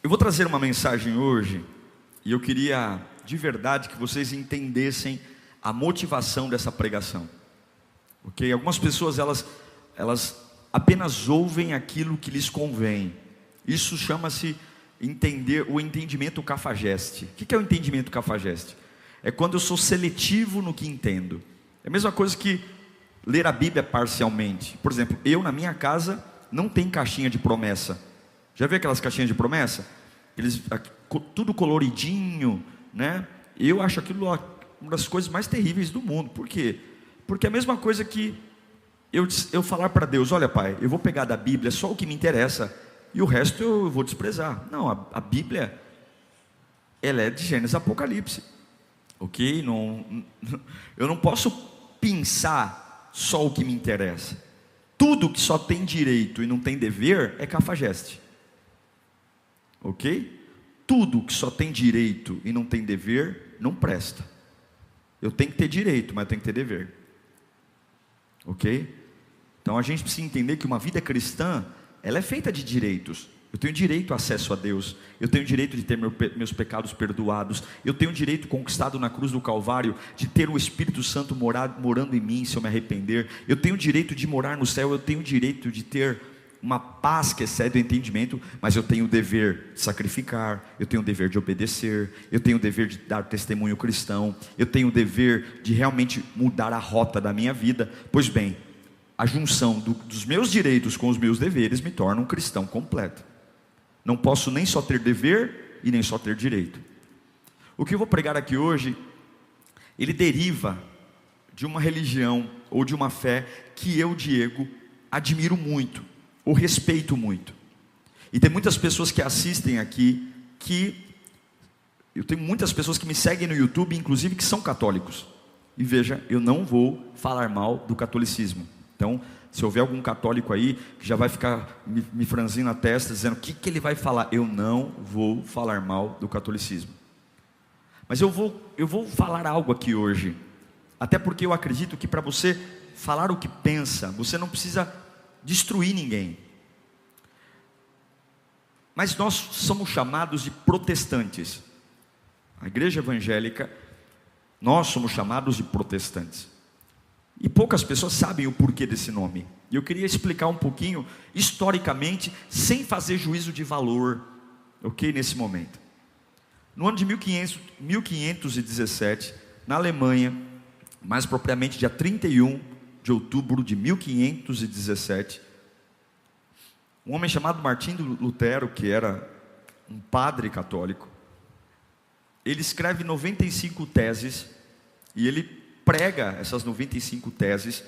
Eu vou trazer uma mensagem hoje, e eu queria de verdade que vocês entendessem a motivação dessa pregação. Ok? Algumas pessoas elas apenas ouvem aquilo que lhes convém. Isso chama-se o entendimento cafajeste. O que é o entendimento cafajeste? É quando eu sou seletivo no que entendo. É a mesma coisa que ler a Bíblia parcialmente. Por exemplo, eu na minha casa não tenho caixinha de promessa. Já viu aquelas caixinhas de promessa? Tudo coloridinho, né? Eu acho aquilo uma das coisas mais terríveis do mundo. Por quê? Porque é a mesma coisa que eu falar para Deus: olha, Pai, eu vou pegar da Bíblia só o que me interessa e o resto eu vou desprezar. Não, a Bíblia, ela é de Gênesis a Apocalipse. Ok? Eu não posso pensar só o que me interessa. Tudo que só tem direito e não tem dever é cafajeste. Ok? Tudo que só tem direito e não tem dever não presta. Eu tenho que ter direito, mas eu tenho que ter dever. Ok? Então a gente precisa entender que uma vida cristã, ela é feita de direitos. Eu tenho direito ao acesso a Deus. Eu tenho direito de ter meus pecados perdoados. Eu tenho direito conquistado na cruz do Calvário de ter o Espírito Santo morando em mim se eu me arrepender. Eu tenho direito de morar no céu. Eu tenho direito de ter uma paz que excede o entendimento. Mas eu tenho o dever de sacrificar. Eu tenho o dever de obedecer. Eu tenho o dever de dar testemunho cristão. Eu tenho o dever de realmente mudar a rota da minha vida. Pois bem, a junção dos meus direitos com os meus deveres me torna um cristão completo. Não posso nem só ter dever e nem só ter direito. O que eu vou pregar aqui hoje, ele deriva de uma religião ou de uma fé que eu, Diego, admiro muito, ou respeito muito. E tem muitas pessoas que assistem aqui, eu tenho muitas pessoas que me seguem no YouTube, inclusive que são católicos. E veja, eu não vou falar mal do catolicismo. Então, se houver algum católico aí que já vai ficar me franzindo a testa, dizendo o que ele vai falar, eu não vou falar mal do catolicismo. Mas eu vou falar algo aqui hoje, até porque eu acredito que para você falar o que pensa, você não precisa destruir ninguém. Mas nós somos chamados de protestantes. A igreja evangélica, nós somos chamados de protestantes. E poucas pessoas sabem o porquê desse nome. E eu queria explicar um pouquinho, historicamente, sem fazer juízo de valor, ok, nesse momento. No ano de 1517, na Alemanha, mais propriamente dia 31 de outubro de 1517, um homem chamado Martinho Lutero, que era um padre católico, ele escreve 95 teses, e ele prega essas 95 teses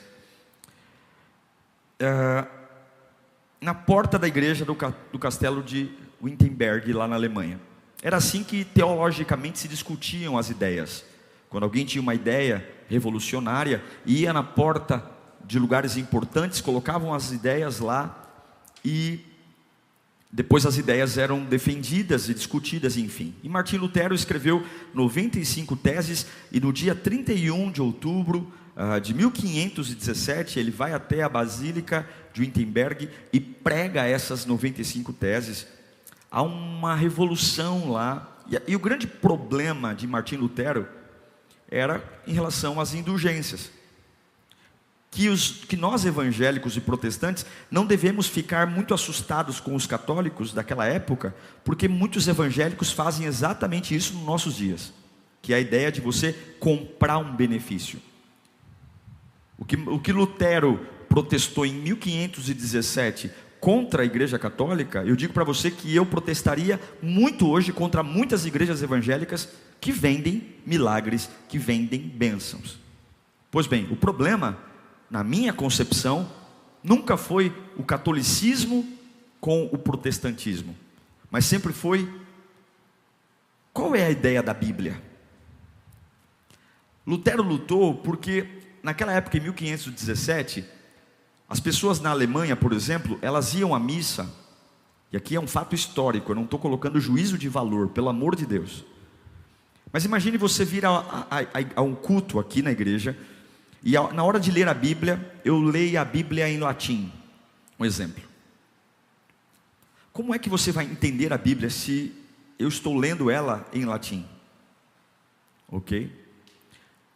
na porta da igreja do castelo de Wittenberg, lá na Alemanha. Era assim que teologicamente se discutiam as ideias. Quando alguém tinha uma ideia revolucionária, ia na porta de lugares importantes, colocavam as ideias lá, e depois as ideias eram defendidas e discutidas, enfim. E Martinho Lutero escreveu 95 teses, e no dia 31 de outubro de 1517, ele vai até a Basílica de Wittenberg e prega essas 95 teses. Há uma revolução lá, e o grande problema de Martinho Lutero era em relação às indulgências. Que nós evangélicos e protestantes não devemos ficar muito assustados com os católicos daquela época, porque muitos evangélicos fazem exatamente isso nos nossos dias, que é a ideia de você comprar um benefício. O que Lutero protestou em 1517 contra a igreja católica, eu digo para você que eu protestaria muito hoje contra muitas igrejas evangélicas que vendem milagres, que vendem bênçãos. Pois bem, o problema, na minha concepção, nunca foi o catolicismo com o protestantismo, mas sempre foi: qual é a ideia da Bíblia? Lutero lutou porque naquela época, em 1517, as pessoas na Alemanha, por exemplo, elas iam à missa, e aqui é um fato histórico, eu não estou colocando juízo de valor, pelo amor de Deus, mas imagine você vir a um culto aqui na igreja, e na hora de ler a Bíblia, eu leio a Bíblia em latim, um exemplo. Como é que você vai entender a Bíblia se eu estou lendo ela em latim? Ok?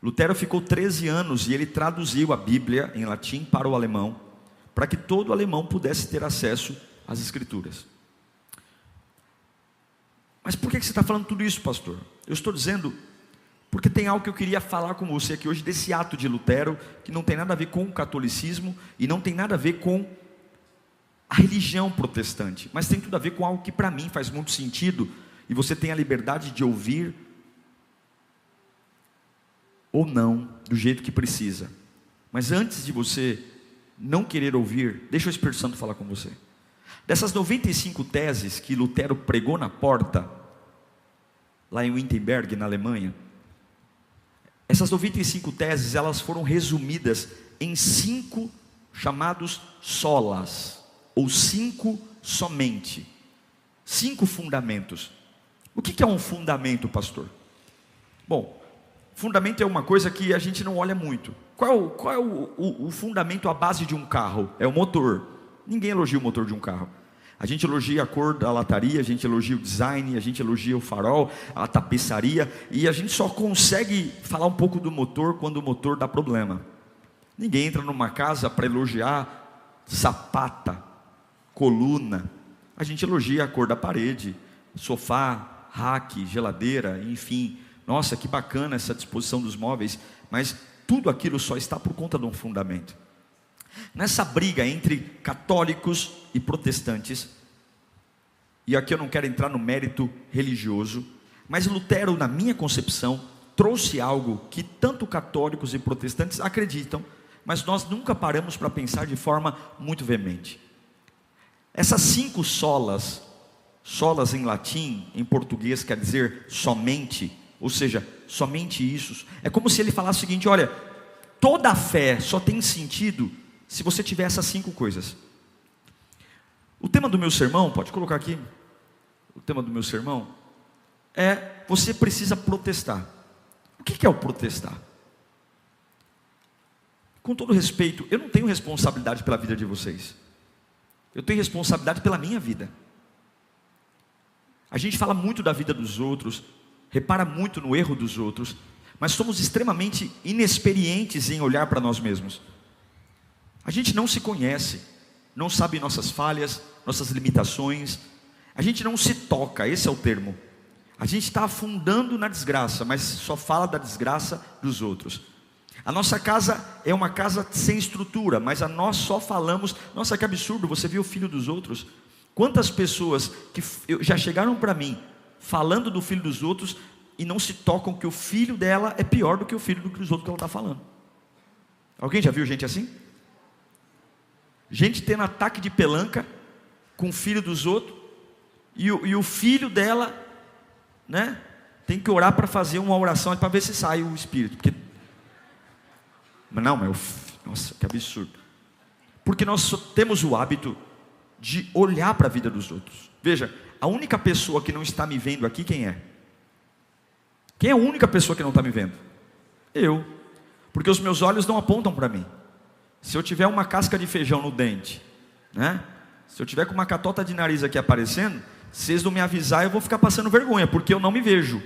Lutero ficou 13 anos e ele traduziu a Bíblia em latim para o alemão, para que todo alemão pudesse ter acesso às Escrituras. Mas por que você está falando tudo isso, pastor? Eu estou dizendo porque tem algo que eu queria falar com você aqui hoje, desse ato de Lutero, que não tem nada a ver com o catolicismo e não tem nada a ver com a religião protestante, mas tem tudo a ver com algo que para mim faz muito sentido, e você tem a liberdade de ouvir ou não, do jeito que precisa. Mas antes de você não querer ouvir, deixa o Espírito Santo falar com você. Dessas 95 teses que Lutero pregou na porta, lá em Wittenberg, na Alemanha, essas 95 teses, elas foram resumidas em 5 chamados solas, ou 5 somente, 5 fundamentos. O que é um fundamento, pastor? Bom, fundamento é uma coisa que a gente não olha muito. Qual é o fundamento à base de um carro? É o motor. Ninguém elogia o motor de um carro. A gente elogia a cor da lataria, a gente elogia o design, a gente elogia o farol, a tapeçaria, e a gente só consegue falar um pouco do motor quando o motor dá problema. Ninguém entra numa casa para elogiar sapata, coluna. A gente elogia a cor da parede, sofá, rack, geladeira, enfim. Nossa, que bacana essa disposição dos móveis, mas tudo aquilo só está por conta de um fundamento. Nessa briga entre católicos e protestantes, e aqui eu não quero entrar no mérito religioso, mas Lutero, na minha concepção, trouxe algo que tanto católicos e protestantes acreditam, mas nós nunca paramos para pensar de forma muito veemente. Essas 5 solas, solas em latim, em português quer dizer somente, ou seja, somente isso. É como se ele falasse o seguinte: olha, toda a fé só tem sentido se você tiver essas 5 coisas. O tema do meu sermão, pode colocar aqui. O tema do meu sermão é: você precisa protestar. O que é o protestar? Com todo respeito, eu não tenho responsabilidade pela vida de vocês. Eu tenho responsabilidade pela minha vida. A gente fala muito da vida dos outros, repara muito no erro dos outros, mas somos extremamente inexperientes em olhar para nós mesmos. A gente não se conhece, não sabe nossas falhas, nossas limitações. A gente não se toca, esse é o termo. A gente está afundando na desgraça, mas só fala da desgraça dos outros. A nossa casa é uma casa sem estrutura, mas a nós só falamos. Nossa, que absurdo, você viu o filho dos outros? Quantas pessoas que já chegaram para mim falando do filho dos outros e não se tocam que o filho dela é pior do que o filho dos outros que ela está falando? Alguém já viu gente assim? Gente tendo ataque de pelanca com o filho dos outros, e o filho dela, né, tem que orar para fazer uma oração para ver se sai o espírito. Porque, não, nossa, que absurdo. Porque nós só temos o hábito de olhar para a vida dos outros. Veja, a única pessoa que não está me vendo aqui, quem é? Quem é a única pessoa que não está me vendo? Eu. Porque os meus olhos não apontam para mim. Se eu tiver uma casca de feijão no dente, né? Se eu tiver com uma catota de nariz aqui aparecendo, se vocês não me avisar, eu vou ficar passando vergonha, porque eu não me vejo.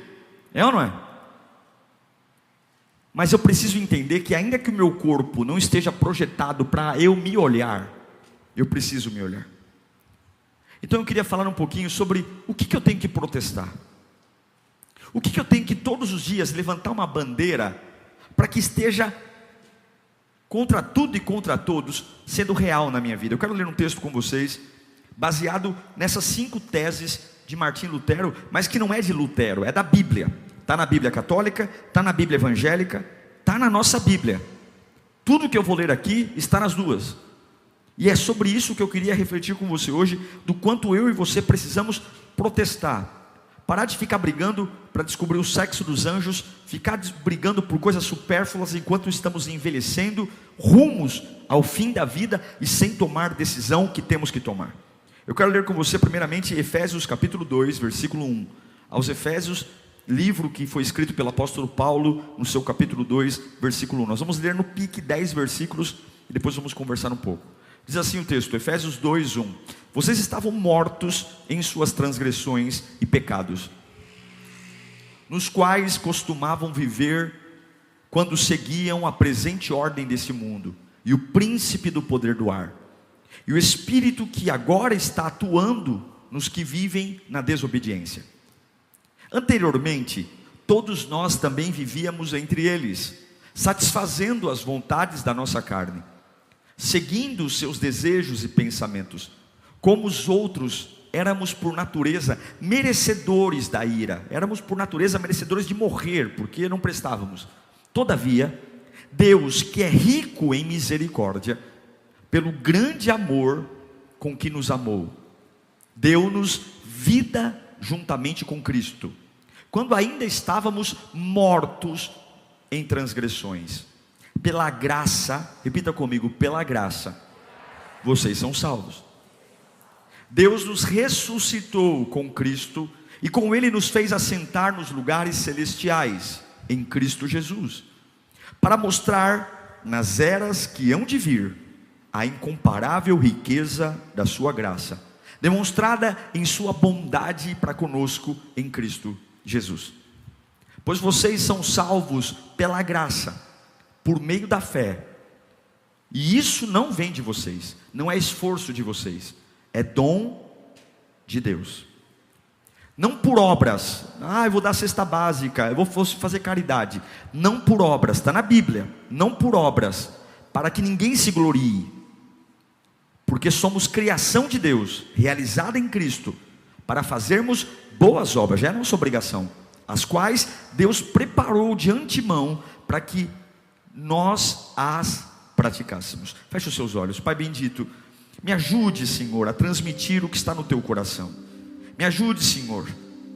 É ou não é? Mas eu preciso entender que ainda que o meu corpo não esteja projetado para eu me olhar, eu preciso me olhar. Então eu queria falar um pouquinho sobre o que eu tenho que protestar. O que eu tenho que todos os dias levantar uma bandeira para que esteja contra tudo e contra todos, sendo real na minha vida. Eu quero ler um texto com vocês, baseado nessas 5 teses de Martim Lutero, mas que não é de Lutero, é da Bíblia. Está na Bíblia católica, está na Bíblia evangélica, está na nossa Bíblia. Tudo que eu vou ler aqui está nas duas. E é sobre isso que eu queria refletir com você hoje, do quanto eu e você precisamos protestar. Parar de ficar brigando para descobrir o sexo dos anjos, ficar brigando por coisas supérfluas enquanto estamos envelhecendo, rumos ao fim da vida e sem tomar decisão que temos que tomar. Eu quero ler com você primeiramente Efésios capítulo 2, versículo 1. Aos Efésios, livro que foi escrito pelo apóstolo Paulo, no seu capítulo 2, versículo 1. Nós vamos ler no pique 10 versículos e depois vamos conversar um pouco. Diz assim o texto, Efésios 2:1: vocês estavam mortos em suas transgressões e pecados, nos quais costumavam viver quando seguiam a presente ordem desse mundo, e o príncipe do poder do ar, e o espírito que agora está atuando nos que vivem na desobediência. Anteriormente, todos nós também vivíamos entre eles, satisfazendo as vontades da nossa carne, seguindo os seus desejos e pensamentos. Como os outros, éramos por natureza merecedores da ira, éramos por natureza merecedores de morrer, porque não prestávamos. Todavia, Deus, que é rico em misericórdia, pelo grande amor com que nos amou, deu-nos vida juntamente com Cristo, quando ainda estávamos mortos em transgressões. Pela graça, repita comigo, pela graça, vocês são salvos. Deus nos ressuscitou com Cristo, e com Ele nos fez assentar nos lugares celestiais, em Cristo Jesus, para mostrar nas eras que hão de vir, a incomparável riqueza da sua graça, demonstrada em sua bondade para conosco em Cristo Jesus. Pois vocês são salvos pela graça, por meio da fé, e isso não vem de vocês, não é esforço de vocês, é dom de Deus, não por obras. Eu vou dar cesta básica, eu vou fazer caridade, não por obras, está na Bíblia, não por obras, para que ninguém se glorie, porque somos criação de Deus, realizada em Cristo, para fazermos boas obras, já é nossa obrigação, as quais Deus preparou de antemão, para que nós as praticássemos. Feche os seus olhos. Pai bendito, me ajude, Senhor, a transmitir o que está no teu coração, me ajude, Senhor,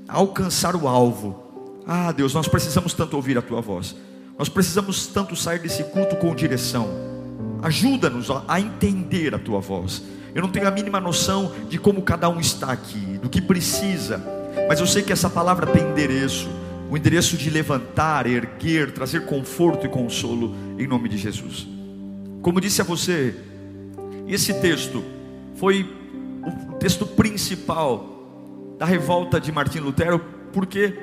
a alcançar o alvo. Deus, nós precisamos tanto ouvir a tua voz, nós precisamos tanto sair desse culto com direção. Ajuda-nos a entender a tua voz. Eu não tenho a mínima noção de como cada um está aqui, do que precisa, mas eu sei que essa palavra tem endereço, o endereço de levantar, erguer, trazer conforto e consolo, em nome de Jesus. Como disse a você, esse texto foi o texto principal da revolta de Martinho Lutero, porque,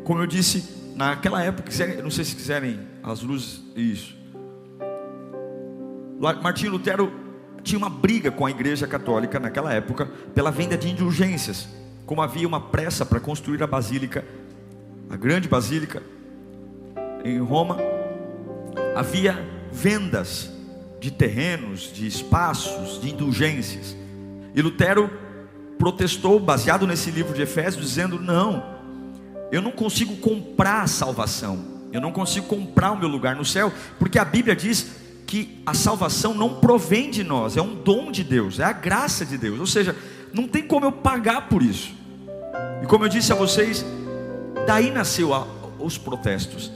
como eu disse, naquela época, não sei se quiserem as luzes, isso, Martinho Lutero tinha uma briga com a igreja católica naquela época, pela venda de indulgências. Como havia uma pressa para construir a basílica, a grande basílica em Roma, havia vendas de terrenos, de espaços, de indulgências, e Lutero protestou, baseado nesse livro de Efésios, dizendo: não, eu não consigo comprar a salvação, eu não consigo comprar o meu lugar no céu, porque a Bíblia diz que a salvação não provém de nós, é um dom de Deus, é a graça de Deus, ou seja, não tem como eu pagar por isso. E como eu disse a vocês, daí nasceu os protestos.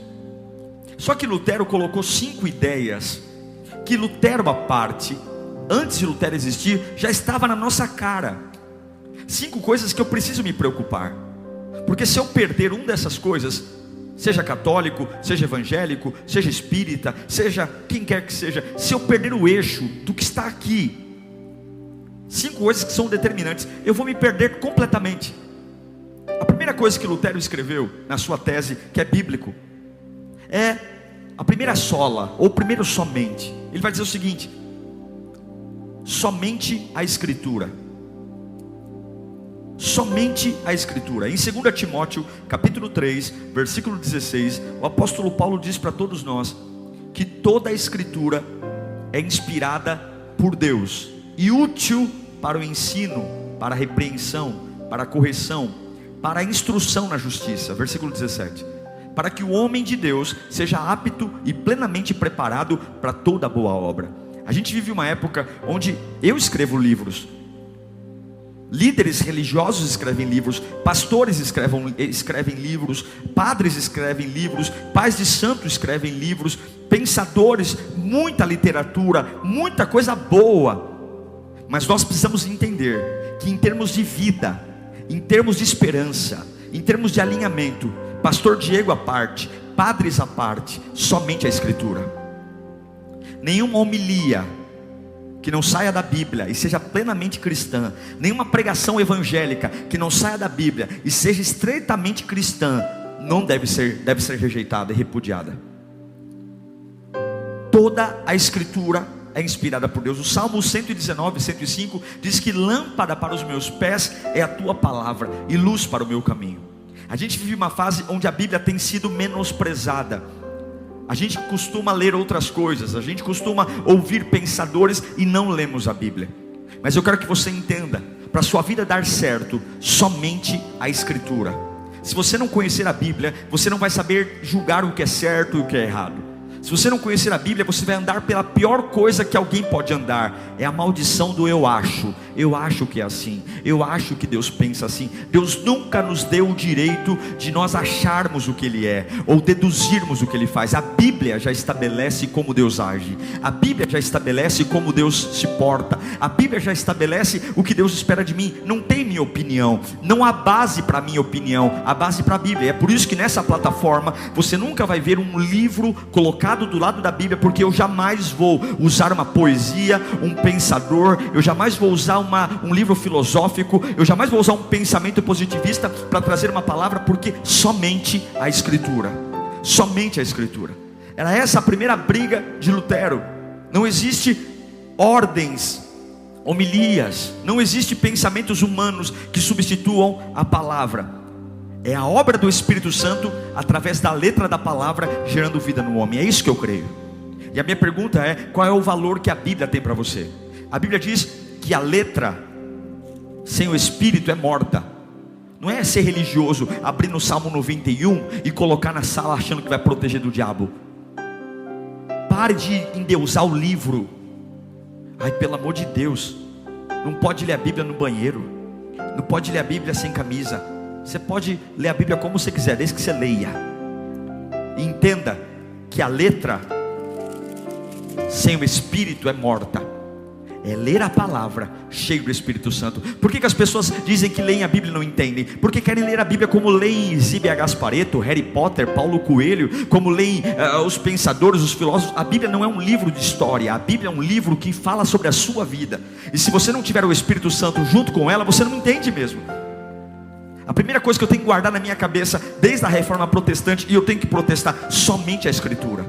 Só que Lutero colocou 5 ideias, que Lutero à parte, antes de Lutero existir, já estava na nossa cara. 5 coisas que eu preciso me preocupar, porque se eu perder uma dessas coisas, seja católico, seja evangélico, seja espírita, seja quem quer que seja, se eu perder o eixo do que está aqui, 5 coisas que são determinantes, eu vou me perder completamente. A primeira coisa que Lutero escreveu na sua tese, que é bíblico, é a primeira sola, ou primeiro somente. Ele vai dizer o seguinte: somente a Escritura. Somente a Escritura. Em 2 Timóteo capítulo 3, versículo 16, o apóstolo Paulo diz para todos nós que toda a Escritura é inspirada por Deus e útil para o ensino, para a repreensão, para a correção, para a instrução na justiça. Versículo 17: para que o homem de Deus seja apto e plenamente preparado para toda boa obra. A gente vive uma época onde eu escrevo livros, líderes religiosos escrevem livros, pastores escrevem livros, padres escrevem livros, pais de santo escrevem livros, pensadores, muita literatura, muita coisa boa. Mas nós precisamos entender que em termos de vida, em termos de esperança, em termos de alinhamento, pastor Diego à parte, padres à parte, somente a Escritura. Nenhuma homilia, que não saia da Bíblia e seja plenamente cristã, nenhuma pregação evangélica que não saia da Bíblia e seja estreitamente cristã, não deve ser rejeitada e repudiada. Toda a Escritura é inspirada por Deus. O Salmo 119, 105 diz que lâmpada para os meus pés é a tua palavra e luz para o meu caminho. A gente vive uma fase onde a Bíblia tem sido menosprezada. A gente costuma ler outras coisas, a gente costuma ouvir pensadores e não lemos a Bíblia. Mas eu quero que você entenda, para a sua vida dar certo, somente a Escritura. Se você não conhecer a Bíblia, você não vai saber julgar o que é certo e o que é errado. Se você não conhecer a Bíblia, você vai andar pela pior coisa que alguém pode andar. É a maldição do eu acho que é assim, eu acho que Deus pensa assim. Deus nunca nos deu o direito de nós acharmos o que Ele é, ou deduzirmos o que Ele faz. A Bíblia já estabelece como Deus age, a Bíblia já estabelece como Deus se porta, a Bíblia já estabelece o que Deus espera de mim. Não tem minha opinião, não há base para minha opinião, há base para a Bíblia. É por isso que nessa plataforma, você nunca vai ver um livro colocado do lado da Bíblia, porque eu jamais vou usar uma poesia, um pensador, eu jamais vou usar um livro filosófico, eu jamais vou usar um pensamento positivista para trazer uma palavra, porque somente a Escritura, somente a Escritura. Era essa a primeira briga de Lutero. Não existe ordens, homilias, não existe pensamentos humanos que substituam a palavra. É a obra do Espírito Santo, através da letra da palavra, gerando vida no homem. É isso que eu creio. E a minha pergunta é: qual é o valor que a Bíblia tem para você? A Bíblia diz que a letra sem o Espírito é morta. Não é ser religioso, abrir no Salmo 91 e colocar na sala achando que vai proteger do diabo. Pare de endeusar o livro. Ai, pelo amor de Deus, não pode ler a Bíblia no banheiro, não pode ler a Bíblia sem camisa. Você pode ler a Bíblia como você quiser, desde que você leia. E entenda que a letra sem o Espírito é morta. É ler a palavra cheio do Espírito Santo. Por que as pessoas dizem que leem a Bíblia e não entendem? Porque querem ler a Bíblia como leem Zíbia Gasparetto, Harry Potter, Paulo Coelho, como leem os pensadores, os filósofos. A Bíblia não é um livro de história, a Bíblia é um livro que fala sobre a sua vida. E se você não tiver o Espírito Santo junto com ela, você não entende mesmo. A primeira coisa que eu tenho que guardar na minha cabeça, desde a reforma protestante, e eu tenho que protestar, somente a Escritura.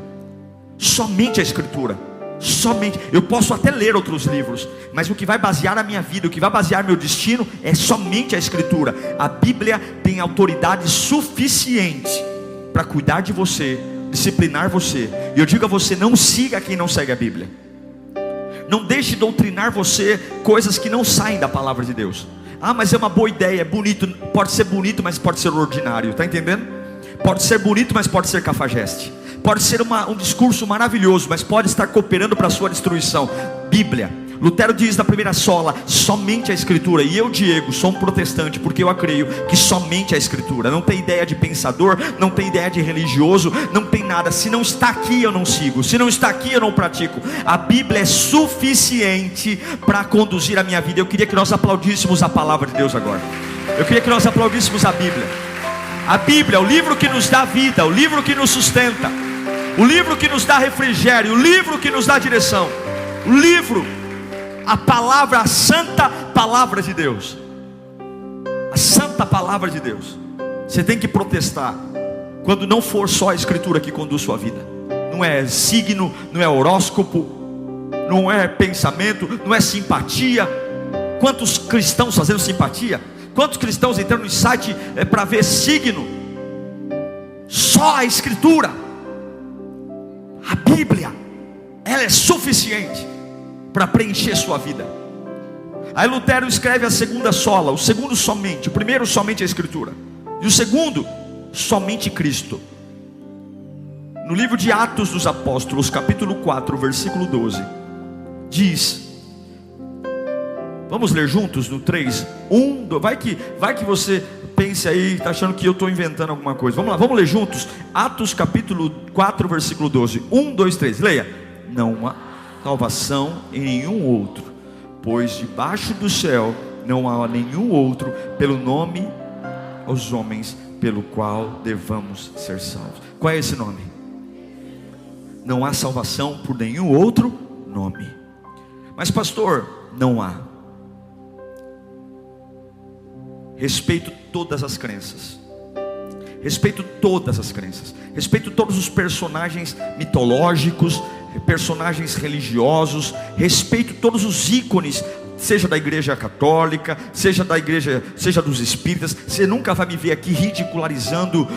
Somente a Escritura. Somente. Eu posso até ler outros livros, mas o que vai basear a minha vida, o que vai basear meu destino, é somente a Escritura. A Bíblia tem autoridade suficiente para cuidar de você, disciplinar você. E eu digo a você: não siga quem não segue a Bíblia. Não deixe doutrinar você coisas que não saem da palavra de Deus. Ah, mas é uma boa ideia, é bonito. Pode ser bonito, mas pode ser ordinário, está entendendo? Pode ser bonito, mas pode ser cafajeste. Pode ser um discurso maravilhoso, mas pode estar cooperando para a sua destruição. Bíblia. Lutero diz na primeira sola, somente a Escritura. E eu, Diego, sou um protestante, porque eu creio que somente a Escritura. Não tem ideia de pensador, não tem ideia de religioso, não tem nada. Se não está aqui, eu não sigo. Se não está aqui, eu não pratico. A Bíblia é suficiente para conduzir a minha vida. Eu queria que nós aplaudíssemos a palavra de Deus agora. Eu queria que nós aplaudíssemos a Bíblia. A Bíblia é o livro que nos dá vida, o livro que nos sustenta, o livro que nos dá refrigério, o livro que nos dá direção, o livro, a palavra, a santa palavra de Deus. A santa palavra de Deus. Você tem que protestar quando não for só a Escritura que conduz sua vida. Não é signo, não é horóscopo, não é pensamento, não é simpatia. Quantos cristãos fazendo simpatia? Quantos cristãos entrando no site para ver signo? Só a Escritura, a Bíblia, ela é suficiente para preencher sua vida. Aí Lutero escreve a segunda sola, o segundo somente, o primeiro somente a Escritura, e o segundo somente Cristo. No livro de Atos dos Apóstolos, capítulo 4, versículo 12, diz, vamos ler juntos no 3, 1, 2, vai que você pense aí, está achando que eu estou inventando alguma coisa. Vamos lá, vamos ler juntos, Atos capítulo 4, versículo 12, 1, 2, 3, leia. Não há salvação em nenhum outro, pois debaixo do céu não há nenhum outro pelo nome aos homens pelo qual devamos ser salvos. Qual é esse nome? Não há salvação por nenhum outro nome. Mas pastor, não há. Respeito todas as crenças. Respeito todas as crenças. Respeito todos os personagens mitológicos, personagens religiosos. Respeito todos os ícones, seja da igreja católica, seja da igreja, seja dos espíritas. Você nunca vai me ver aqui ridicularizando,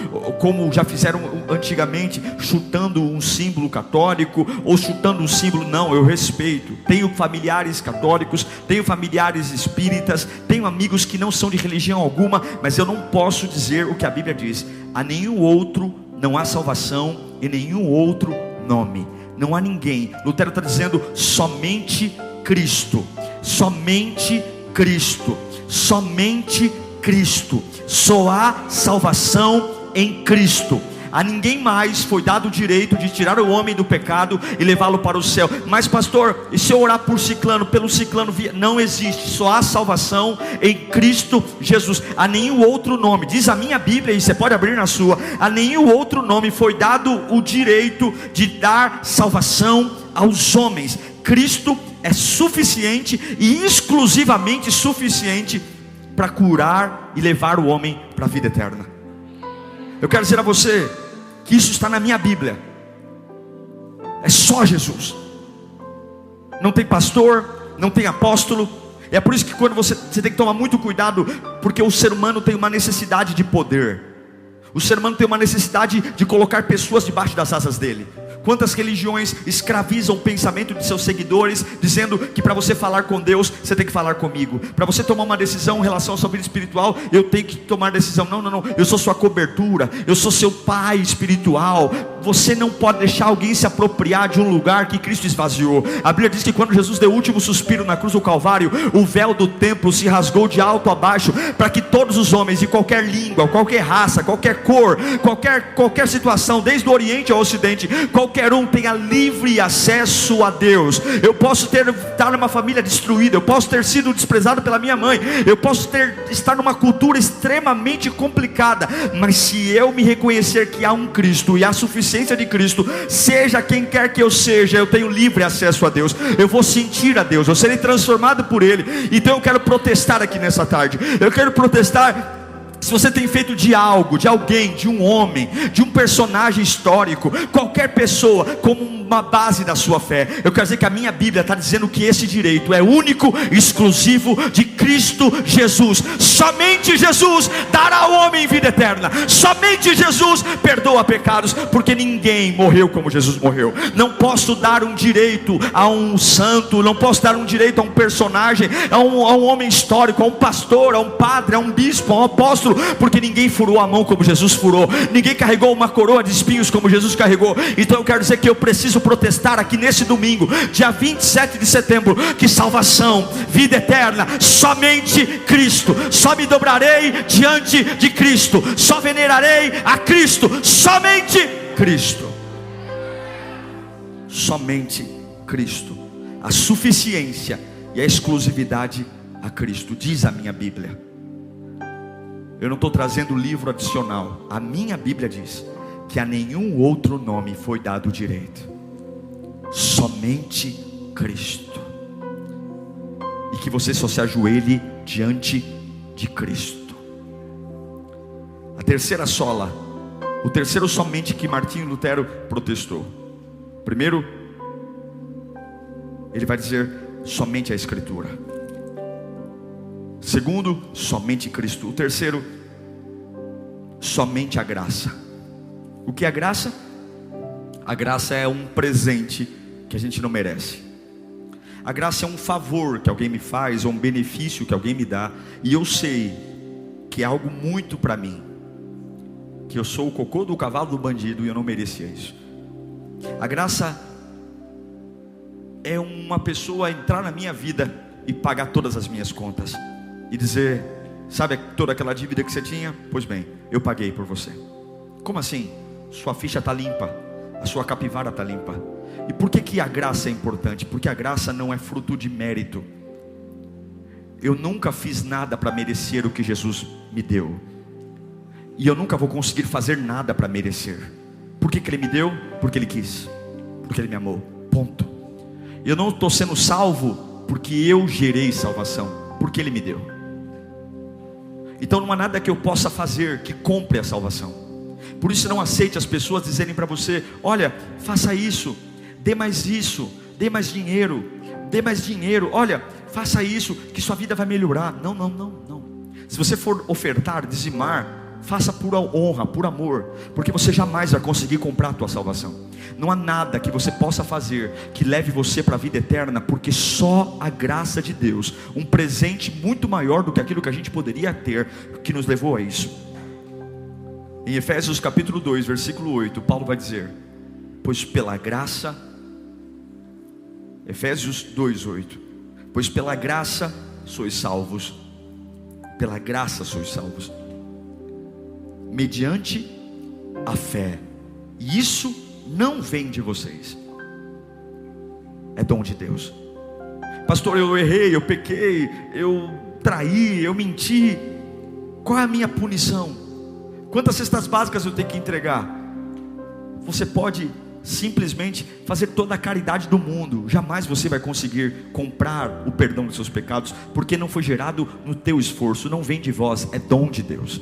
como já fizeram antigamente, chutando um símbolo católico, ou chutando um símbolo. Não, eu respeito. Tenho familiares católicos, tenho familiares espíritas, tenho amigos que não são de religião alguma, mas eu não posso dizer o que a Bíblia diz: a nenhum outro não há salvação, em nenhum outro nome. Não há ninguém. Lutero está dizendo: somente Cristo. Somente Cristo, somente Cristo. Só há salvação em Cristo. A ninguém mais foi dado o direito de tirar o homem do pecado e levá-lo para o céu. Mas pastor, e se eu orar por ciclano, pelo ciclano? Não existe. Só há salvação em Cristo Jesus. A nenhum outro nome, diz a minha Bíblia, e você pode abrir na sua, a nenhum outro nome foi dado o direito de dar salvação aos homens. Cristo é suficiente e exclusivamente suficiente para curar e levar o homem para a vida eterna. Eu quero dizer a você que isso está na minha Bíblia. É só Jesus. Não tem pastor, não tem apóstolo. É por isso que quando você tem que tomar muito cuidado, porque o ser humano tem uma necessidade de poder. O ser humano tem uma necessidade de colocar pessoas debaixo das asas dele. Quantas religiões escravizam o pensamento de seus seguidores, dizendo que para você falar com Deus, você tem que falar comigo. Para você tomar uma decisão em relação à sua vida espiritual, eu tenho que tomar decisão. Não, eu sou sua cobertura, eu sou seu pai espiritual. Você não pode deixar alguém se apropriar de um lugar que Cristo esvaziou. A Bíblia diz que quando Jesus deu o último suspiro na cruz do Calvário, o véu do templo se rasgou de alto a baixo, para que todos os homens de qualquer língua, qualquer raça, qualquer cor, qualquer situação, desde o Oriente ao Ocidente, qualquer um tenha livre acesso a Deus. Eu posso estar numa família destruída, eu posso ter sido desprezado pela minha mãe, eu posso estar numa cultura extremamente complicada, mas se eu me reconhecer que há um Cristo e há suficiência de Cristo, seja quem quer que eu seja, eu tenho livre acesso a Deus. Eu vou sentir a Deus, eu serei transformado por Ele. Então eu quero protestar aqui nessa tarde. Eu quero protestar. Se você tem feito de algo, de alguém, de um homem, de um personagem histórico, qualquer pessoa, como uma base da sua fé, eu quero dizer que a minha Bíblia está dizendo que esse direito é único, exclusivo de Cristo Jesus. Somente Jesus dará ao homem vida eterna. Somente Jesus perdoa pecados, porque ninguém morreu como Jesus morreu. Não posso dar um direito a um santo, não posso dar um direito a um personagem, a um homem histórico, a um pastor, a um padre, a um bispo, a um apóstolo, porque ninguém furou a mão como Jesus furou, ninguém carregou uma coroa de espinhos como Jesus carregou. Então eu quero dizer que eu preciso protestar aqui nesse domingo, dia 27 de setembro, que salvação, vida eterna, somente Cristo. Só me dobrarei diante de Cristo, só venerarei a Cristo, somente Cristo. Somente Cristo. A suficiência e a exclusividade a Cristo, diz a minha Bíblia. Eu não estou trazendo livro adicional. A minha Bíblia diz que a nenhum outro nome foi dado direito, somente Cristo. E que você só se ajoelhe diante de Cristo. A terceira sola, o terceiro somente que Martinho Lutero protestou. Primeiro, ele vai dizer somente a Escritura. Segundo, somente Cristo. O terceiro, somente a graça. O que é a graça? A graça é um presente que a gente não merece. A graça é um favor que alguém me faz, ou um benefício que alguém me dá, e eu sei que é algo muito para mim, que eu sou o cocô do cavalo do bandido e eu não merecia isso. A graça é uma pessoa entrar na minha vida e pagar todas as minhas contas e dizer: sabe toda aquela dívida que você tinha? Pois bem, eu paguei por você. Como assim? Sua ficha está limpa, a sua capivara está limpa. E por que a graça é importante? Porque a graça não é fruto de mérito. Eu nunca fiz nada para merecer o que Jesus me deu, e eu nunca vou conseguir fazer nada para merecer. Por que Ele me deu? Porque Ele quis, porque Ele me amou, ponto. Eu não estou sendo salvo porque eu gerei salvação, porque Ele me deu. Então não há nada que eu possa fazer que compre a salvação. Por isso não aceite as pessoas dizerem para você: olha, faça isso, dê mais isso, dê mais dinheiro, olha, faça isso, que sua vida vai melhorar. Não. Se você for ofertar, dizimar, faça por honra, por amor, porque você jamais vai conseguir comprar a tua salvação. Não há nada que você possa fazer que leve você para a vida eterna, porque só a graça de Deus, um presente muito maior do que aquilo que a gente poderia ter, que nos levou a isso. Em Efésios capítulo 2, versículo 8, Paulo vai dizer: pois pela graça, Efésios 2, 8, pois pela graça sois salvos, pela graça sois salvos, mediante a fé, e isso não vem de vocês, é dom de Deus. Pastor, eu errei, eu pequei, eu traí, eu menti, qual é a minha punição? Quantas cestas básicas eu tenho que entregar? Você pode simplesmente fazer toda a caridade do mundo, jamais você vai conseguir comprar o perdão dos seus pecados, porque não foi gerado no teu esforço, não vem de vós, é dom de Deus.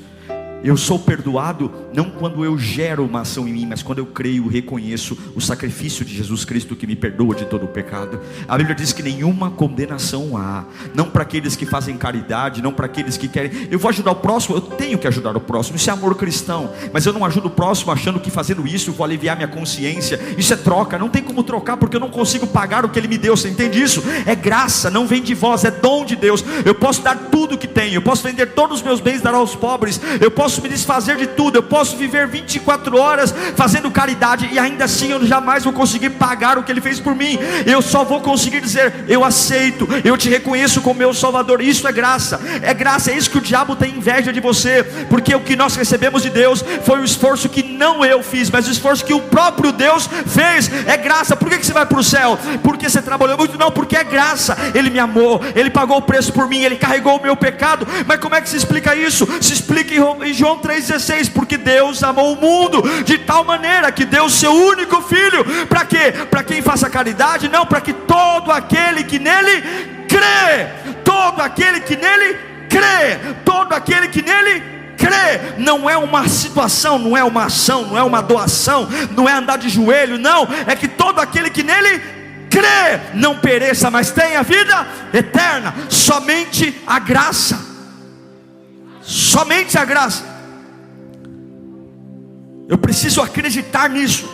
Eu sou perdoado não quando eu gero uma ação em mim, mas quando eu creio e reconheço o sacrifício de Jesus Cristo que me perdoa de todo o pecado. A Bíblia diz que nenhuma condenação há, não para aqueles que fazem caridade, não para aqueles que querem, eu vou ajudar o próximo, eu tenho que ajudar o próximo, isso é amor cristão, mas eu não ajudo o próximo achando que fazendo isso eu vou aliviar minha consciência. Isso é troca, não tem como trocar, porque eu não consigo pagar o que Ele me deu, você entende isso? É graça, não vem de vós, é dom de Deus. Eu posso dar tudo que tenho, eu posso vender todos os meus bens e dar aos pobres, eu posso me desfazer de tudo, eu posso viver 24 horas fazendo caridade, e ainda assim eu jamais vou conseguir pagar o que Ele fez por mim. Eu só vou conseguir dizer: eu aceito, eu te reconheço como meu Salvador. Isso é graça, é isso que o diabo tem inveja de você, porque o que nós recebemos de Deus foi o esforço que não eu fiz, mas o esforço que o próprio Deus fez. É graça. Por que você vai para o céu? Porque você trabalhou muito? Não, porque é graça. Ele me amou, Ele pagou o preço por mim, Ele carregou o meu pecado. Mas como é que se explica isso? Se explica em João 3,16, porque Deus amou o mundo de tal maneira que deu o seu único filho. Para quê? Para quem faça caridade? Não, para que todo aquele que nele crê, todo aquele que nele crê, todo aquele que nele crê. Não é uma situação, não é uma ação, não é uma doação, não é andar de joelho, não, é que todo aquele que nele crê não pereça, mas tenha vida eterna. Somente a graça, somente a graça. Eu preciso acreditar nisso.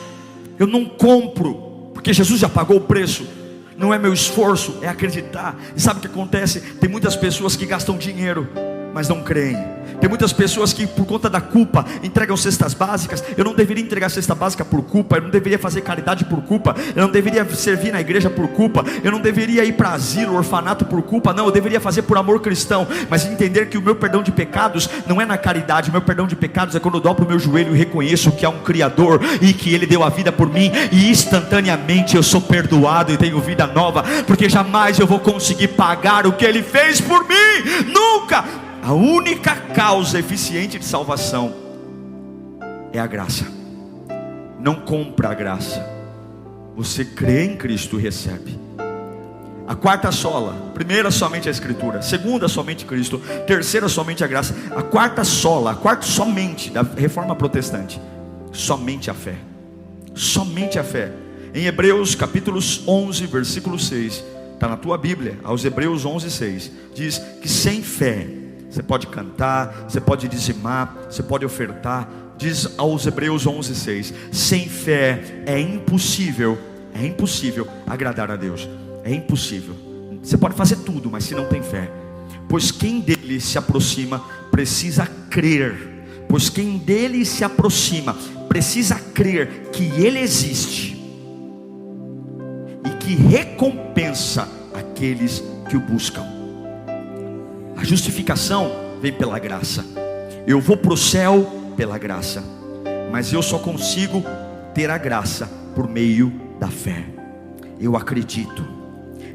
Eu não compro, porque Jesus já pagou o preço. Não é meu esforço, é acreditar. E sabe o que acontece? Tem muitas pessoas que gastam dinheiro, mas não creem. Tem muitas pessoas que por conta da culpa entregam cestas básicas. Eu não deveria entregar cesta básica por culpa, eu não deveria fazer caridade por culpa, eu não deveria servir na igreja por culpa, eu não deveria ir para asilo, orfanato por culpa. Não, eu deveria fazer por amor cristão. Mas entender que o meu perdão de pecados não é na caridade. O meu perdão de pecados é quando eu dobro o meu joelho e reconheço que há um Criador e que Ele deu a vida por mim, e instantaneamente eu sou perdoado e tenho vida nova, porque jamais eu vou conseguir pagar o que Ele fez por mim, nunca. A única causa eficiente de salvação é a graça. Não compra a graça, você crê em Cristo e recebe. A quarta sola: primeira somente a Escritura, segunda somente Cristo, terceira somente a graça. A quarta sola, a quarta somente da Reforma Protestante, somente a fé. Somente a fé. Em Hebreus capítulo 11, versículo 6, está na tua Bíblia, aos Hebreus 11, 6, diz que sem fé você pode cantar, você pode dizimar, você pode ofertar. Diz aos Hebreus 11, 6, sem fé é impossível agradar a Deus. É impossível. Você pode fazer tudo, mas se não tem fé, pois quem dele se aproxima precisa crer. Pois quem dele se aproxima precisa crer que ele existe e que recompensa aqueles que o buscam. A justificação vem pela graça. Eu vou para o céu pela graça, mas eu só consigo ter a graça por meio da fé. Eu acredito,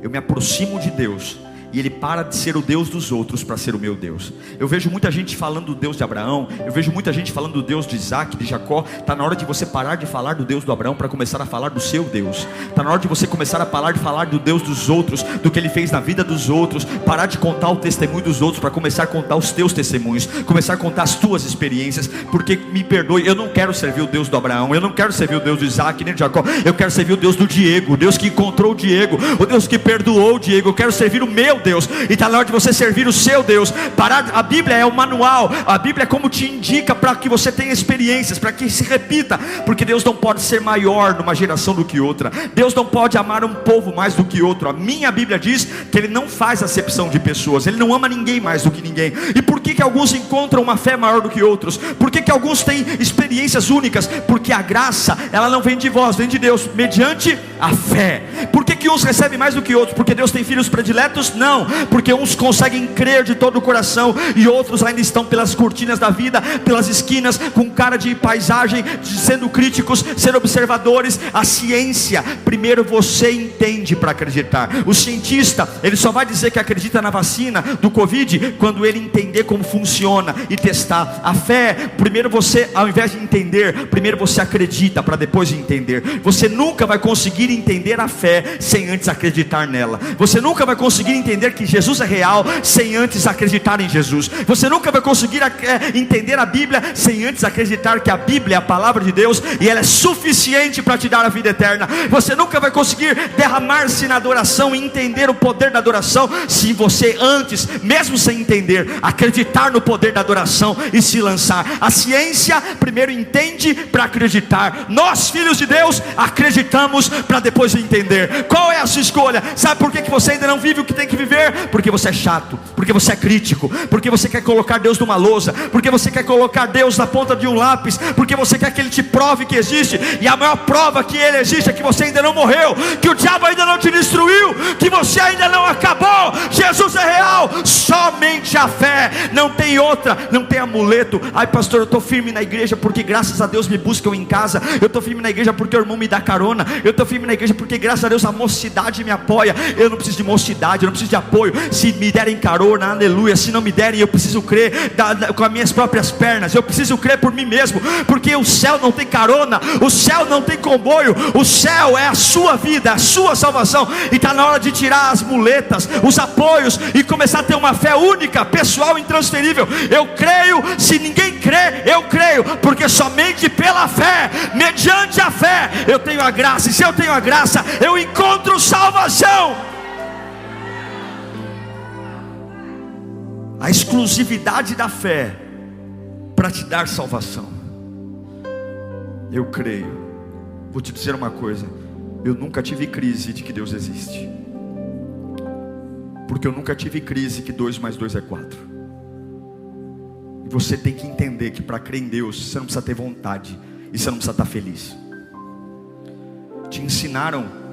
eu me aproximo de Deus, e ele para de ser o Deus dos outros para ser o meu Deus. Eu vejo muita gente falando do Deus de Abraão, eu vejo muita gente falando do Deus de Isaac, de Jacó. Está na hora de você parar de falar do Deus do Abraão para começar a falar do seu Deus. Está na hora de você começar a parar de falar do Deus dos outros, do que ele fez na vida dos outros, parar de contar o testemunho dos outros para começar a contar os teus testemunhos, começar a contar as tuas experiências. Porque, me perdoe, eu não quero servir o Deus do Abraão, eu não quero servir o Deus de Isaac nem de Jacó, eu quero servir o Deus do Diego, o Deus que encontrou o Diego, o Deus que perdoou o Diego. Eu quero servir o meu Deus, e está na hora de você servir o seu Deus. Parar, a Bíblia é o manual, a Bíblia é como te indica para que você tenha experiências, para que se repita, porque Deus não pode ser maior numa geração do que outra, Deus não pode amar um povo mais do que outro. A minha Bíblia diz que Ele não faz acepção de pessoas, Ele não ama ninguém mais do que ninguém. E por que alguns encontram uma fé maior do que outros? Por que alguns têm experiências únicas? Porque a graça, ela não vem de vós, vem de Deus, mediante a fé. Por que uns recebem mais do que outros? Porque Deus tem filhos prediletos? Não, porque uns conseguem crer de todo o coração, e outros ainda estão pelas cortinas da vida, pelas esquinas, com cara de paisagem, sendo críticos, sendo observadores. A ciência, primeiro você entende para acreditar. O cientista, ele só vai dizer que acredita na vacina do Covid quando ele entender como funciona e testar. A fé, primeiro você, ao invés de entender, primeiro você acredita para depois entender. Você nunca vai conseguir entender a fé sem antes acreditar nela. Você nunca vai conseguir entender que Jesus é real sem antes acreditar em Jesus. Você nunca vai conseguir entender a Bíblia sem antes acreditar que a Bíblia é a palavra de Deus e ela é suficiente para te dar a vida eterna. Você nunca vai conseguir derramar-se na adoração e entender o poder da adoração se você antes, mesmo sem entender, acreditar no poder da adoração e se lançar. A ciência primeiro entende para acreditar. Nós, filhos de Deus, acreditamos para depois entender. Qual é a sua escolha? Sabe por que você ainda não vive o que tem que viver? Porque você é chato, porque você é crítico, porque você quer colocar Deus numa lousa, porque você quer colocar Deus na ponta de um lápis, porque você quer que Ele te prove que existe. E a maior prova que Ele existe é que você ainda não morreu, que o diabo ainda não te destruiu, que você ainda não acabou. Jesus é real. Somente a fé, não tem outra, não tem amuleto. Ai pastor, eu estou firme na igreja porque graças a Deus me buscam em casa. Eu estou firme na igreja porque o irmão me dá carona. Eu estou firme na igreja porque graças a Deus a mocidade me apoia. Eu não preciso de mocidade, eu não preciso de apoio. Se me derem carona, aleluia. Se não me derem, eu preciso crer com as minhas próprias pernas. Eu preciso crer por mim mesmo, porque o céu não tem carona, o céu não tem comboio. O céu é a sua vida, a sua salvação. E está na hora de tirar as muletas, os apoios, e começar a ter uma fé única, pessoal, intransferível. Eu creio, se ninguém crê, eu creio, porque somente pela fé, mediante a fé, eu tenho a graça. E se eu tenho a graça, eu encontro salvação. A exclusividade da fé para te dar salvação. Eu creio. Vou te dizer uma coisa: eu nunca tive crise de que Deus existe, porque eu nunca tive crise que 2 mais 2 é 4. E você tem que entender que para crer em Deus, você não precisa ter vontade, e você não precisa estar feliz. Te ensinaram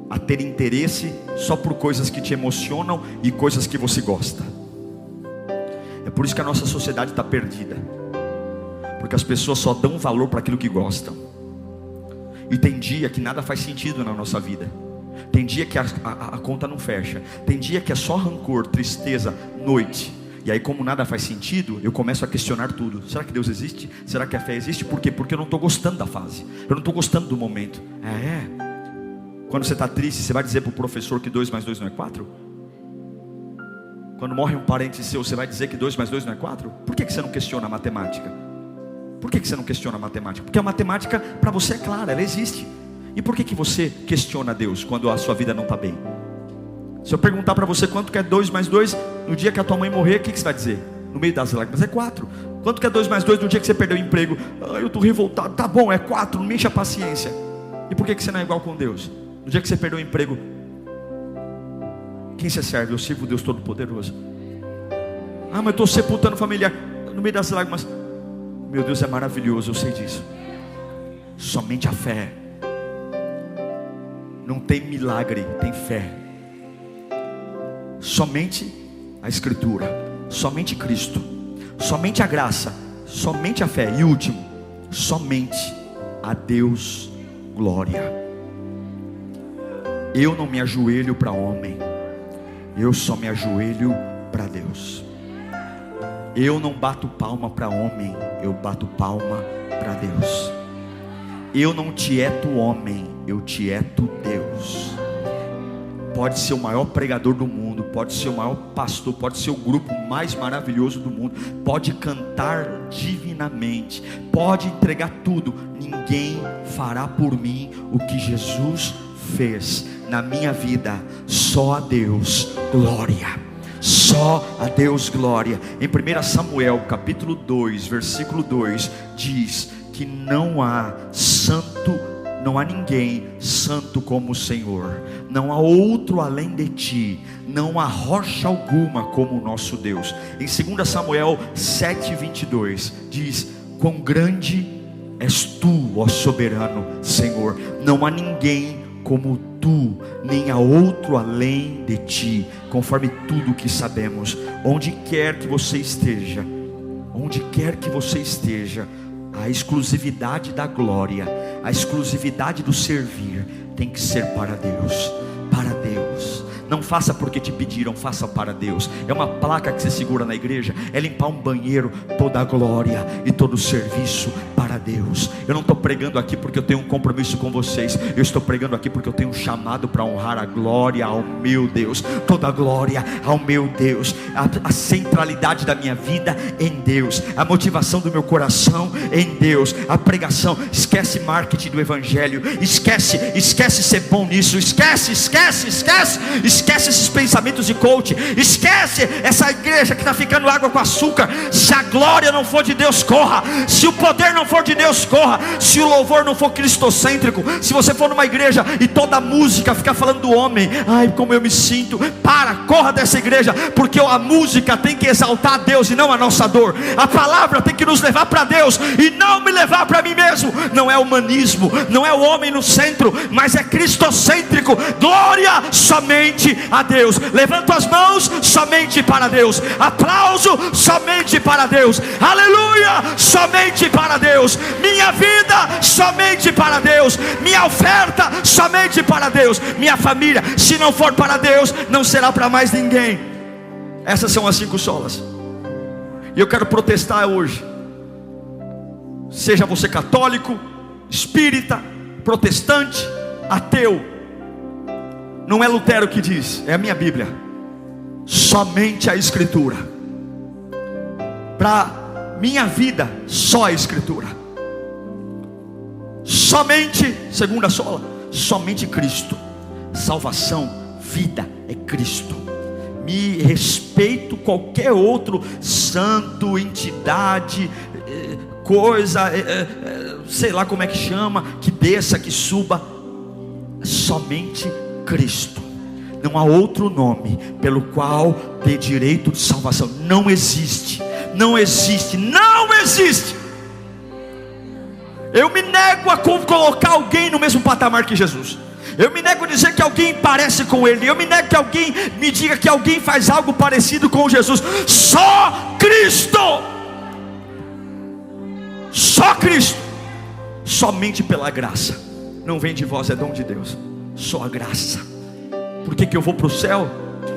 a ter interesse só por coisas que te emocionam e coisas que você gosta. É por isso que a nossa sociedade está perdida, porque as pessoas só dão valor para aquilo que gostam. E tem dia que nada faz sentido na nossa vida. Tem dia que a conta não fecha. Tem dia que é só rancor, tristeza, noite. E aí, como nada faz sentido, eu começo a questionar tudo. Será que Deus existe? Será que a fé existe? Por quê? Porque eu não estou gostando da fase, eu não estou gostando do momento. Quando você está triste, você vai dizer para o professor que 2 mais 2 não é 4? Quando morre um parente seu, você vai dizer que 2 mais 2 não é 4? Por que você não questiona a matemática? Por que você não questiona a matemática? Porque a matemática para você é clara, ela existe. E por que você questiona Deus quando a sua vida não está bem? Se eu perguntar para você quanto que é 2 mais 2, no dia que a tua mãe morrer, o que você vai dizer? No meio das lágrimas, é 4. Quanto que é 2 mais 2 no dia que você perdeu o emprego? Eu estou revoltado. Tá bom, é 4, não me enche a paciência. E por que você não é igual com Deus? No dia que você perdeu o emprego, quem você serve? Eu sirvo o Deus Todo-Poderoso. Mas eu estou sepultando familiar. No meio das lágrimas, meu Deus é maravilhoso, eu sei disso. Somente a fé. Não tem milagre, tem fé. Somente a Escritura, somente Cristo, somente a graça, somente a fé. E último, somente a Deus glória. Eu não me ajoelho para homem, eu só me ajoelho para Deus. Eu não bato palma para homem, eu bato palma para Deus. Eu não tieto homem, eu tieto Deus. Pode ser o maior pregador do mundo, pode ser o maior pastor, pode ser o grupo mais maravilhoso do mundo, pode cantar divinamente, pode entregar tudo, ninguém fará por mim o que Jesus fez na minha vida. Só a Deus glória. Só a Deus glória. Em 1 Samuel capítulo 2 versículo 2 diz que não há santo, não há ninguém santo como o Senhor, não há outro além de ti, não há rocha alguma como o nosso Deus. Em 2 Samuel 7:22 diz: quão grande és tu, ó soberano Senhor, não há ninguém como tu, nem há outro além de ti, conforme tudo que sabemos. Onde quer que você esteja, onde quer que você esteja, a exclusividade da glória, a exclusividade do servir tem que ser para Deus, para Deus. Não faça porque te pediram, faça para Deus. É uma placa que você segura na igreja, é limpar um banheiro, toda a glória e todo o serviço para Deus. Eu não estou pregando aqui porque eu tenho um compromisso com vocês, eu estou pregando aqui porque eu tenho um chamado para honrar a glória ao meu Deus, toda a glória ao meu Deus, a centralidade da minha vida em Deus, a motivação do meu coração em Deus, a pregação. Esquece marketing do evangelho, esquece ser bom nisso, esquece esses pensamentos de coach, esquece essa igreja que está ficando água com açúcar. Se a glória não for de Deus, corra. Se o poder não for de Deus, corra. Se o louvor não for cristocêntrico, se você for numa igreja e toda a música ficar falando do homem, ai como eu me sinto, corra dessa igreja, porque a música tem que exaltar a Deus e não a nossa dor. A palavra tem que nos levar para Deus e não me levar para mim mesmo. Não é humanismo, não é o homem no centro, mas é cristocêntrico. Glória somente a Deus. Levanta as mãos, somente para Deus. Aplauso, somente para Deus. Aleluia, somente para Deus. Minha vida, somente para Deus. Minha oferta, somente para Deus. Minha família, se não for para Deus, não será para mais ninguém. Essas são as 5 solas. E eu quero protestar hoje. Seja você católico, espírita, protestante, ateu, não é Lutero que diz, é a minha Bíblia. Somente a Escritura. Para minha vida, só a Escritura. Somente, segunda sola, somente Cristo. Salvação, vida é Cristo. Me respeito qualquer outro santo, entidade, coisa, sei lá como é que chama, que desça, que suba. Somente Cristo. Não há outro nome pelo qual ter direito de salvação. Não existe. Não existe. Não existe. Eu me nego a colocar alguém no mesmo patamar que Jesus. Eu me nego a dizer que alguém parece com Ele. Eu me nego que alguém me diga que alguém faz algo parecido com Jesus. Só Cristo. Só Cristo. Somente pela graça. Não vem de vós, é dom de Deus. Só a graça. Por que eu vou para o céu?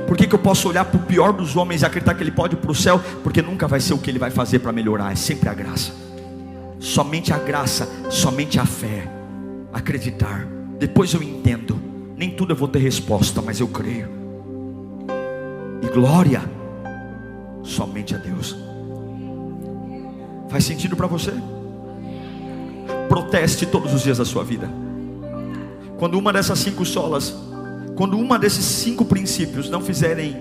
Por que eu posso olhar para o pior dos homens e acreditar que ele pode ir para o céu? Porque nunca vai ser o que ele vai fazer para melhorar. É sempre a graça. Somente a graça, somente a fé. Acreditar. Depois eu entendo. Nem tudo eu vou ter resposta, mas eu creio. E glória somente a Deus. Faz sentido para você? Proteste todos os dias da sua vida. Quando uma dessas 5 solas, quando uma desses 5 princípios não fizerem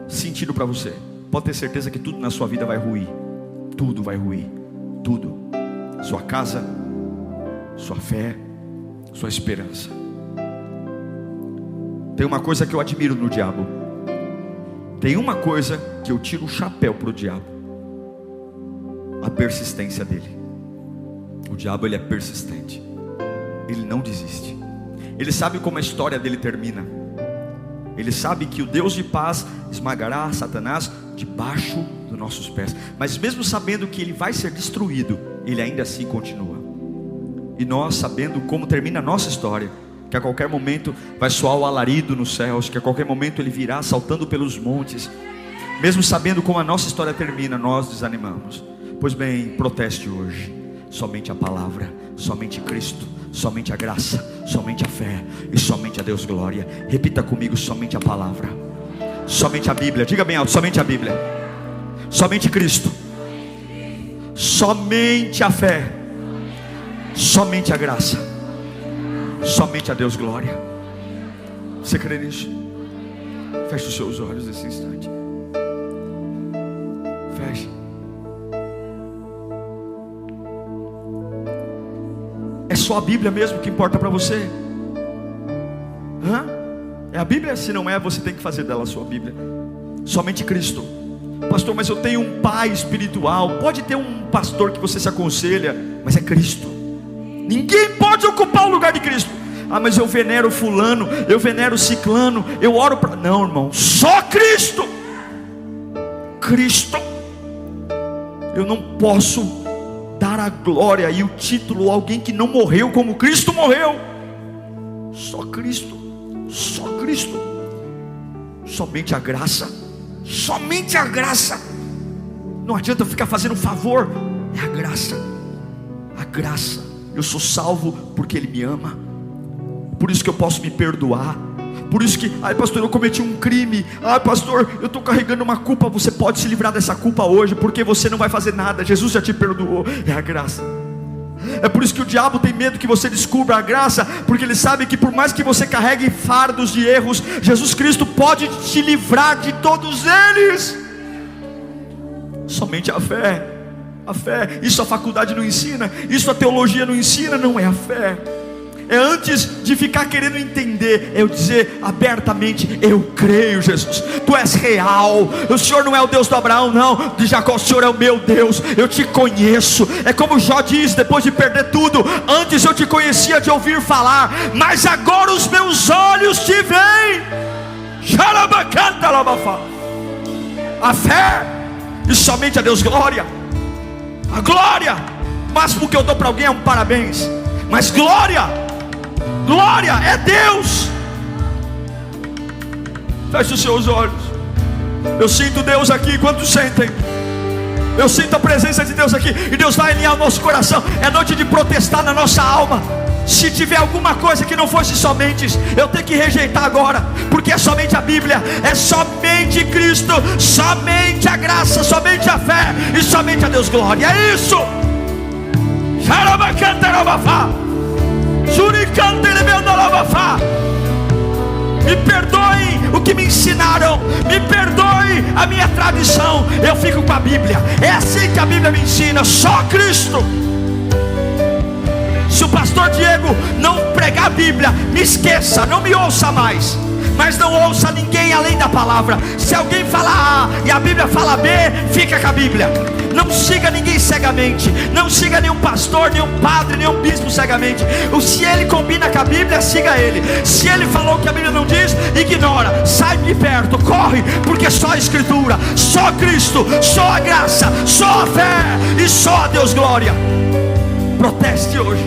sentido para você, pode ter certeza que tudo na sua vida vai ruir. Tudo vai ruir. Tudo. Sua casa, sua fé, sua esperança. Tem uma coisa que eu admiro no diabo. Tem uma coisa que eu tiro o chapéu para o diabo: a persistência dele. O diabo, ele é persistente. Ele não desiste. Ele sabe como a história dele termina. Ele sabe que o Deus de paz esmagará Satanás debaixo dos nossos pés. Mas mesmo sabendo que ele vai ser destruído, ele ainda assim continua. E nós, sabendo como termina a nossa história, que a qualquer momento vai soar o alarido nos céus, que a qualquer momento Ele virá saltando pelos montes. Mesmo sabendo como a nossa história termina, nós desanimamos. Pois bem, proteste hoje. Somente a palavra, somente Cristo, somente a graça, somente a fé e somente a Deus glória. Repita comigo: somente a palavra, somente a Bíblia. Diga bem alto: somente a Bíblia, somente Cristo, somente a fé, somente a graça, somente a Deus glória. Você crê nisso? Feche os seus olhos nesse instante. Feche. É só a Bíblia mesmo que importa para você? É a Bíblia? Se não é, você tem que fazer dela a sua Bíblia. Somente Cristo. Pastor, mas eu tenho um pai espiritual. Pode ter um pastor que você se aconselha, mas é Cristo. Ninguém pode ocupar o lugar de Cristo. Ah, mas eu venero fulano, eu venero ciclano, eu oro para... Não, irmão, só Cristo. Cristo. Eu não posso dar a glória e o título a alguém que não morreu como Cristo morreu. Só Cristo, só Cristo, somente a graça, somente a graça. Não adianta eu ficar fazendo favor, é a graça, a graça. Eu sou salvo porque Ele me ama, por isso que eu posso me perdoar. Por isso que, ai pastor, eu cometi um crime. Ai pastor, eu estou carregando uma culpa. Você pode se livrar dessa culpa hoje, porque você não vai fazer nada. Jesus já te perdoou, é a graça. É por isso que o diabo tem medo que você descubra a graça, porque ele sabe que por mais que você carregue fardos de erros, Jesus Cristo pode te livrar de todos eles. Somente a fé. A fé, isso a faculdade não ensina, isso a teologia não ensina. Não é a fé. É antes de ficar querendo entender, é eu dizer abertamente: eu creio, Jesus, Tu és real. O Senhor não é o Deus do Abraão, não, de Jacó. O Senhor é o meu Deus, eu te conheço. É como Jó diz depois de perder tudo: antes eu te conhecia de ouvir falar, mas agora os meus olhos te veem. A fé e somente a Deus glória. A glória, o máximo que eu dou para alguém é um parabéns, mas glória é Deus. Feche os seus olhos. Eu sinto Deus aqui. Quantos sentem? Eu sinto a presença de Deus aqui. E Deus vai alinhar o nosso coração. É noite de protestar na nossa alma. Se tiver alguma coisa que não fosse somente, eu tenho que rejeitar agora, porque é somente a Bíblia, é somente Cristo, somente a graça, somente a fé e somente a Deus glória. É isso. Me perdoem o que me ensinaram, me perdoe a minha tradição. Eu fico com a Bíblia. É assim que a Bíblia me ensina. Só Cristo. Se o pastor Diego não pregar a Bíblia, me esqueça, não me ouça mais. Mas não ouça ninguém além da palavra. Se alguém falar A e a Bíblia fala B, fica com a Bíblia. Não siga ninguém cegamente. Não siga nenhum pastor, nenhum padre, nenhum bispo cegamente. Se ele combina com a Bíblia, siga ele. Se ele falou que a Bíblia não diz, ignora. Sai de perto, corre, porque só a Escritura, só Cristo, só a graça, só a fé e só a Deus glória. Proteste hoje.